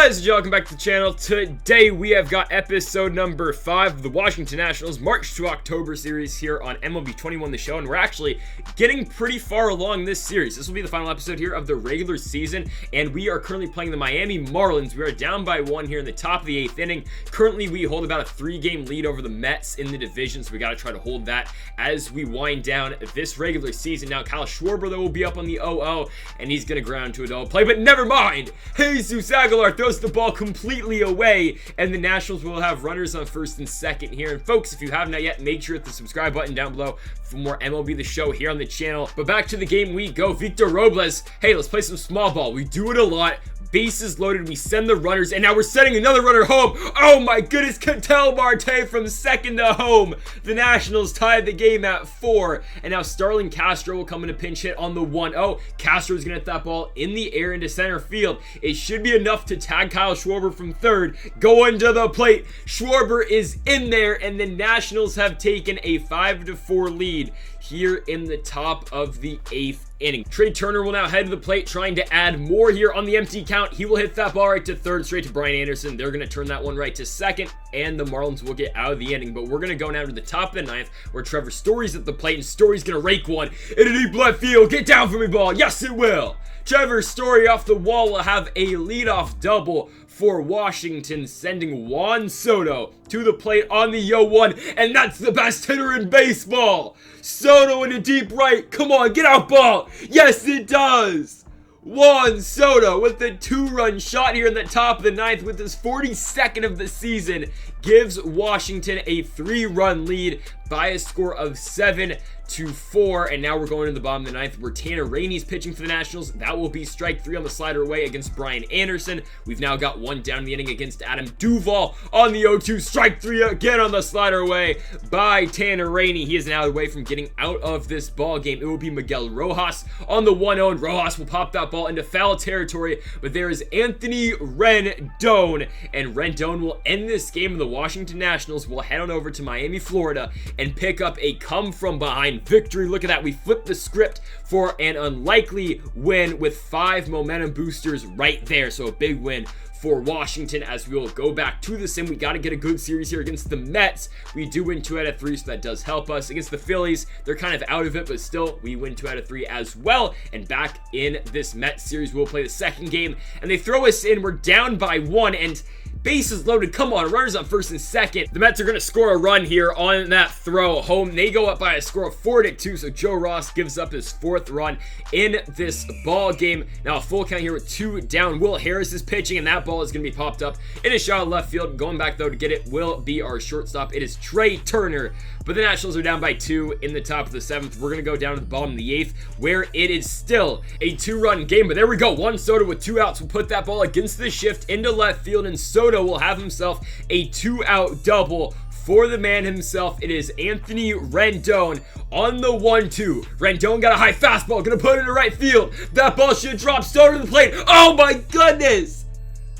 Guys, welcome back to the channel. Today we have got episode number 5 of the Washington Nationals March to October series here on MLB 21 The Show, and we're actually getting pretty far along this series. This will be the final episode here of the regular season, and we are currently playing the Miami Marlins. We are down by 1 here in the top of the 8th inning. Currently we hold about a 3-game lead over the Mets in the division, so we got to try to hold that as we wind down this regular season. Now Kyle Schwarber though will be up on the 0-0, and he's going to ground to a double play, but never mind. Jesus Aguilar throws the ball completely away, and the Nationals will have runners on first and second here. And folks, if you have not yet, make sure to hit the subscribe button down below for more MLB The Show here on the channel. But back to the game we go. Victor Robles, hey, let's play some small ball. We do it a lot. Bases loaded, we send the runners, and now we're sending another runner home. Oh my goodness, Ketel Marte from second to home. The Nationals tied the game at 4, and now Starlin Castro will come in a pinch hit on the 1-0. Castro's gonna hit that ball in the air into center field. It should be enough to tag Kyle Schwarber from third, going to the plate. Schwarber is in there, and the Nationals have taken a 5-4 lead here in the top of the 8th inning. Trey Turner will now head to the plate, trying to add more here on the empty count. He will hit that ball right to third, straight to Brian Anderson. They're going to turn that one right to second, and the Marlins will get out of the inning. But we're going to go now to the top of the 9th, where Trevor Story's at the plate, and Story's going to rake one in a deep left field. Get down for me, ball. Yes, it will. Trevor Story off the wall will have a leadoff double for Washington, sending Juan Soto to the plate on the 0-1, and that's the best hitter in baseball. Soto in the deep right. Come on, get out, ball. Yes, it does. Juan Soto with the 2-run shot here in the top of the 9th with his 42nd of the season gives Washington a 3-run lead by a score of 7-4. And now we're going to the bottom of the 9th where Tanner Rainey's pitching for the Nationals. That will be strike 3 on the slider away against Brian Anderson. We've now got 1 down in the inning against Adam Duvall on the 0-2. Strike 3 again on the slider away by Tanner Rainey. He is now away from getting out of this ball game. It will be Miguel Rojas on the 1-0, and Rojas will pop that ball into foul territory, but there is Anthony Rendon, and Rendon will end this game, and the Washington Nationals will head on over to Miami, Florida, and pick up a come-from-behind victory. Look at that. We flipped the script for an unlikely win with 5 momentum boosters right there, so a big win for Washington as we will go back to the sim. We got to get a good series here against the Mets. We do win 2 out of 3, so that does help us. Against the Phillies, they're kind of out of it, but still, we win 2 out of 3 as well. And back in this Mets series, we'll play the second game, and they throw us in. We're down by 1, and bases loaded. Come on, runners on first and second. The Mets are going to score a run here on that throw home. They go up by a score of 4-2, so Joe Ross gives up his 4th run in this ball game. Now a full count here with 2 down. Will Harris is pitching, and that ball is going to be popped up in a shot left field. Going back though to get it will be our shortstop. It is Trey Turner. But the Nationals are down by 2 in the top of the 7th. We're going to go down to the bottom of the 8th, where it is still a 2-run game. But there we go. Juan Soto with 2 outs will put that ball against the shift into left field, and Soto will have himself a 2-out double for the man himself. It is Anthony Rendon on the 1-2. Rendon got a high fastball, gonna put it in right field. That ball should drop. Soto to the plate. Oh my goodness!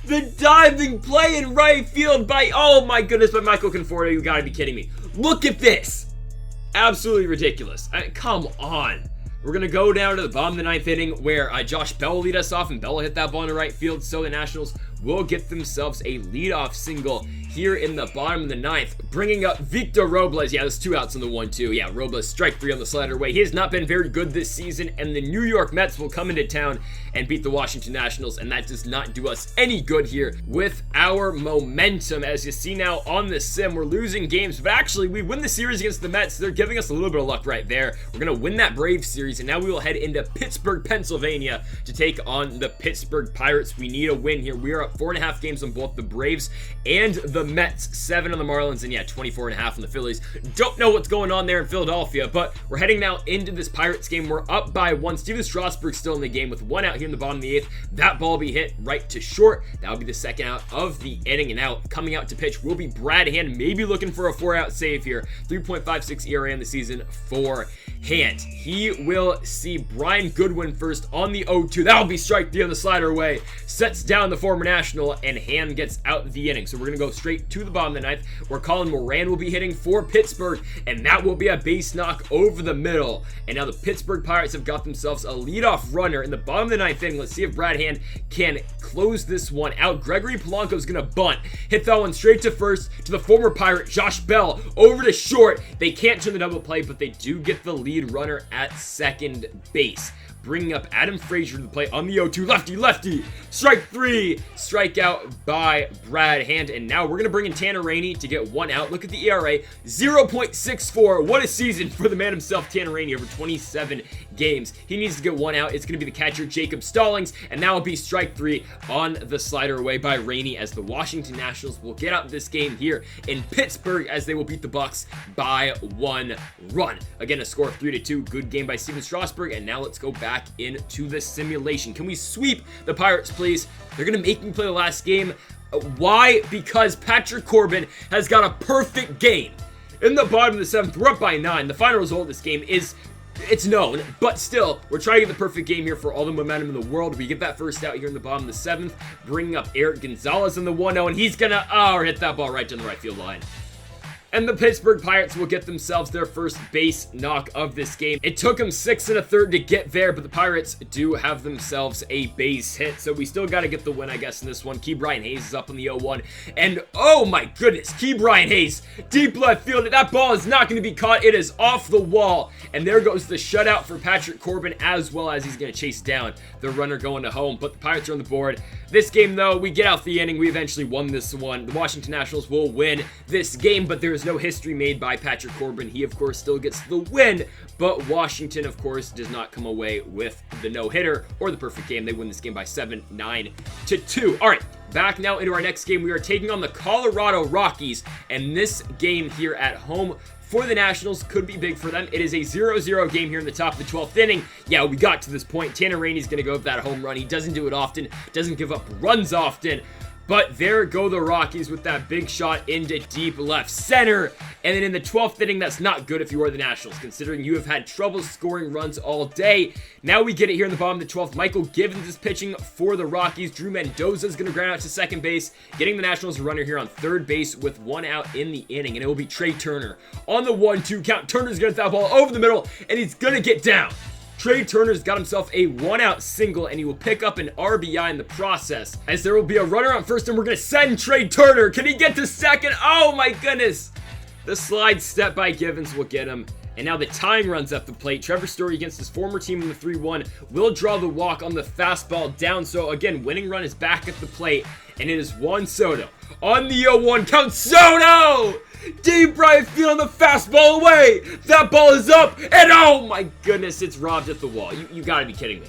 The diving play in right field by, oh my goodness, by Michael Conforto. You gotta be kidding me. Look at this. Absolutely ridiculous. Come on. We're going to go down to the bottom of the 9th inning where Josh Bell will lead us off, and Bell will hit that ball in the right field, so the Nationals will get themselves a leadoff single here in the bottom of the 9th, bringing up Victor Robles. Yeah, there's 2 outs on the 1-2. Yeah, Robles strike 3 on the slider away. He has not been very good this season, and the New York Mets will come into town and beat the Washington Nationals, and that does not do us any good here with our momentum. As you see now on the sim, we're losing games, but actually we win the series against the Mets. They're giving us a little bit of luck right there. We're going to win that Braves series, and now we will head into Pittsburgh, Pennsylvania to take on the Pittsburgh Pirates. We need a win here. We are up 4.5 games on both the Braves and the Mets, 7 on the Marlins, and yeah, 24.5 on the Phillies. Don't know what's going on there in Philadelphia, but we're heading now into this Pirates game. We're up by 1. Steven Strasburg still in the game with 1 out here in the bottom of the 8th. That ball will be hit right to short. That will be the 2nd out of the inning, and now coming out to pitch will be Brad Hand, maybe looking for a 4-out save here. 3.56 ERA in the season for Hand. He will see Brian Goodwin first on the 0-2. That'll be strike 3 on the slider away. Sets down the former National National, and Hand gets out the inning. So we're going to go straight to the bottom of the ninth, where Colin Moran will be hitting for Pittsburgh, and that will be a base knock over the middle. And now the Pittsburgh Pirates have got themselves a leadoff runner in the bottom of the ninth inning. Let's see if Brad Hand can close this one out. Gregory Polanco is going to bunt, hit that one straight to first to the former Pirate Josh Bell over to short. They can't turn the double play, but they do get the lead runner at second base, bringing up Adam Frazier to the plate on the 0-2. Lefty, strike three, strikeout by Brad Hand. And now we're going to bring in Tanner Rainey to get one out. Look at the ERA, 0.64. What a season for the man himself, Tanner Rainey, over 27 games. He needs to get one out. It's going to be the catcher, Jacob Stallings, and that will be strike three on the slider away by Rainey, as the Washington Nationals will get out this game here in Pittsburgh, as they will beat the Bucks by 1 run. Again, a score of 3-2. Good game by Steven Strasburg. And now let's go back into the simulation. Can we sweep the Pirates, please? They're going to make me play the last game. Why? Because Patrick Corbin has got a perfect game. In the bottom of the 7th, we're up by 9. The final result of this game is, it's known, but still, we're trying to get the perfect game here for all the momentum in the world. We get that first out here in the bottom of the 7th, bringing up Eric Gonzalez in the 1-0, and he's gonna hit that ball right down the right field line. And the Pittsburgh Pirates will get themselves their first base knock of this game. It took them 6 1/3 to get there, but the Pirates do have themselves a base hit, so we still got to get the win, I guess, in this one. Ke'Bryan Hayes is up on the 0-1, and oh my goodness, Ke'Bryan Hayes, deep left field. That ball is not going to be caught. It is off the wall, and there goes the shutout for Patrick Corbin, as well as he's going to chase down the runner going to home. But the Pirates are on the board. This game, though, we get out the inning. We eventually won this one. The Washington Nationals will win this game, but there is no history made by Patrick Corbin. He, of course, still gets the win, but Washington, of course, does not come away with the no-hitter or the perfect game. They win this game by 7-9-2. All right, back now into our next game. We are taking on the Colorado Rockies, and this game here at home for the Nationals could be big for them. It is a 0-0 game here in the top of the 12th inning. Yeah, we got to this point. Tanner Rainey's going to go with that home run. He doesn't do it often, doesn't give up runs often. But there go the Rockies with that big shot into deep left center. And then in the 12th inning, that's not good if you are the Nationals, considering you have had trouble scoring runs all day. Now we get it here in the bottom of the 12th. Michael Givens is pitching for the Rockies. Drew Mendoza is going to ground out to second base, getting the Nationals a runner here on third base with one out in the inning. And it will be Trey Turner on the 1-2 count. Turner's going to throw that ball over the middle, and he's going to get down. Trey Turner's got himself a one-out single, and he will pick up an RBI in the process, as there will be a runner on first, and we're going to send Trey Turner. Can he get to second? Oh my goodness. The slide step by Givens will get him. And now the tying runs at the plate. Trevor Story against his former team in the 3-1 will draw the walk on the fastball down. So again, winning run is back at the plate, and it is Juan Soto on the 0-1 count. Soto! Deep right field on the fastball away. That ball is up, and oh my goodness, it's robbed at the wall. You gotta be kidding me.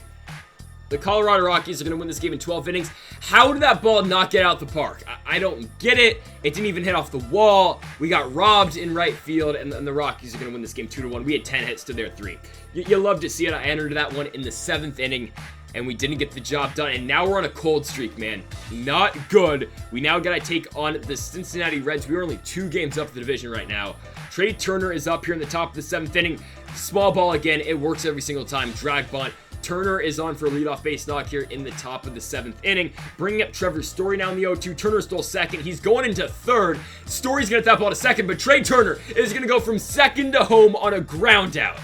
The Colorado Rockies are going to win this game in 12 innings. How did that ball not get out the park? I don't get it. It didn't even hit off the wall. We got robbed in right field, and the Rockies are going to win this game 2-1. We had 10 hits to their 3. You love to see it. I entered that one in the 7th inning, and we didn't get the job done. And now we're on a cold streak, man. Not good. We now got to take on the Cincinnati Reds. We are only 2 games up the division right now. Trey Turner is up here in the top of the 7th inning. Small ball again. It works every single time. Drag bunt. Turner is on for a leadoff base knock here in the top of the 7th inning. Bringing up Trevor Story now in the 0-2. Turner stole second. He's going into third. Story's going to tap ball to second, but Trey Turner is going to go from second to home on a ground out.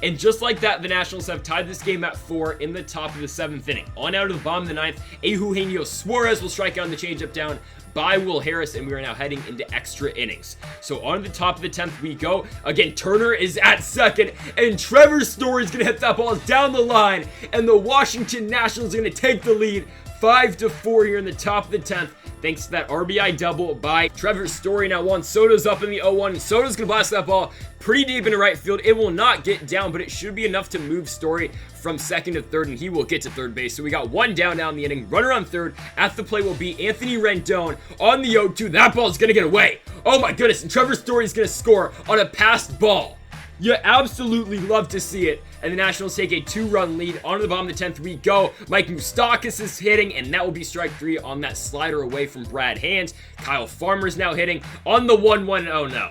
And just like that, the Nationals have tied this game at 4 in the top of the 7th inning. On out of the bottom of the 9th, Eugenio Suarez will strike out on the changeup down by Will Harris, and we are now heading into extra innings. So on the top of the 10th we go. Again, Turner is at second, and Trevor Story is going to hit that ball down the line, and the Washington Nationals are going to take the lead 5-4 here in the top of the 10th, thanks to that RBI double by Trevor Story. Now Juan Soto's up in the 0-1. Soto's going to blast that ball pretty deep into right field. It will not get down, but it should be enough to move Story from second to third, and he will get to third base. So we got one down the inning. Runner on third. At the plate will be Anthony Rendon on the 0-2. That ball is going to get away. Oh my goodness, and Trevor Story is going to score on a passed ball. You absolutely love to see it. And the Nationals take a 2-run lead. On to the bottom of the 10th we go. Mike Moustakas is hitting, and that will be strike 3 on that slider away from Brad Hand. Kyle Farmer is now hitting on the 1-1. Oh no.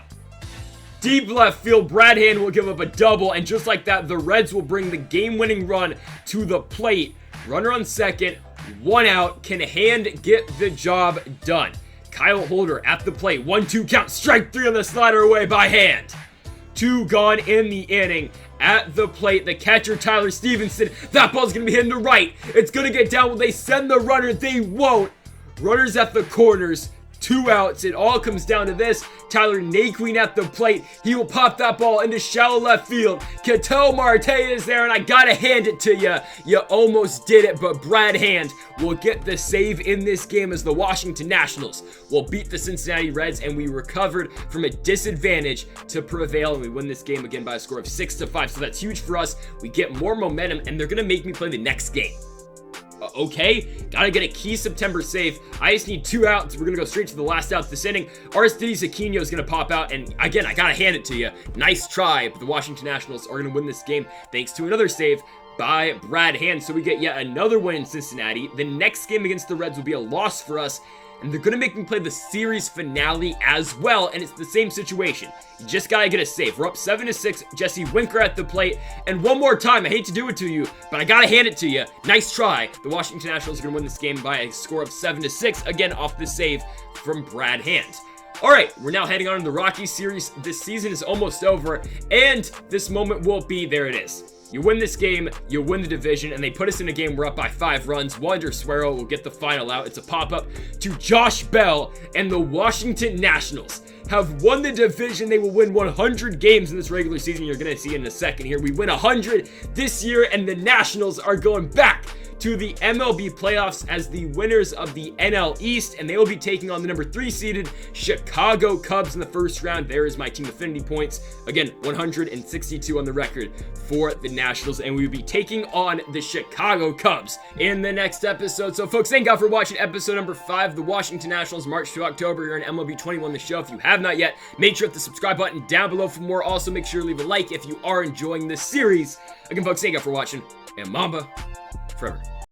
Deep left field, Brad Hand will give up a double, and just like that, the Reds will bring the game-winning run to the plate. Runner on second, 1 out. Can Hand get the job done? Kyle Holder at the plate. 1-2 count. Strike 3 on the slider away by Hand. 2 gone in the inning. At the plate, the catcher, Tyler Stevenson. That ball's going to be hitting to right. It's going to get down. Will they send the runner? They won't. Runners at the corners. 2 outs. It all comes down to this. Tyler Naquin at the plate. He will pop that ball into shallow left field. Ketel Marte is there, and I gotta hand it to you. You almost did it, but Brad Hand will get the save in this game as the Washington Nationals will beat the Cincinnati Reds, and we recovered from a disadvantage to prevail, and we win this game again by a score of 6-5. So that's huge for us. We get more momentum, and they're gonna make me play the next game. Okay, gotta get a key September save. I just need 2 outs. We're gonna go straight to the last out this inning. Aristides Aquino is gonna pop out, and again, I gotta hand it to you. Nice try, but the Washington Nationals are gonna win this game thanks to another save by Brad Hand. So we get yet another win in Cincinnati. The next game against the Reds will be a loss for us, and they're gonna make me play the series finale as well, and it's the same situation. You just gotta get a save. We're up 7-6. Jesse Winker at the plate, and one more time, I hate to do it to you, but I gotta hand it to you. Nice try. The Washington Nationals are gonna win this game by a score of 7-6, again off the save from Brad Hand. All right, we're now heading on to the Rockies series. This season is almost over, and this moment will be, there it is. You win this game, you win the division, and they put us in a game we're up by 5 runs. Wander Suero will get the final out. It's a pop-up to Josh Bell, and the Washington Nationals have won the division. They will win 100 games in this regular season. You're going to see in a second here. We win 100 this year, and the Nationals are going back to the MLB playoffs as the winners of the NL East, and they will be taking on the number 3 seeded Chicago Cubs in the first round. There is my team affinity points. Again, 162 on the record for the Nationals, and we will be taking on the Chicago Cubs in the next episode. So folks, thank God for watching episode number 5, the Washington Nationals, March to October here on MLB 21 the show. If you have not yet, make sure to hit the subscribe button down below for more. Also, make sure to leave a like if you are enjoying this series. Again, folks, thank God for watching, and Mamba forever.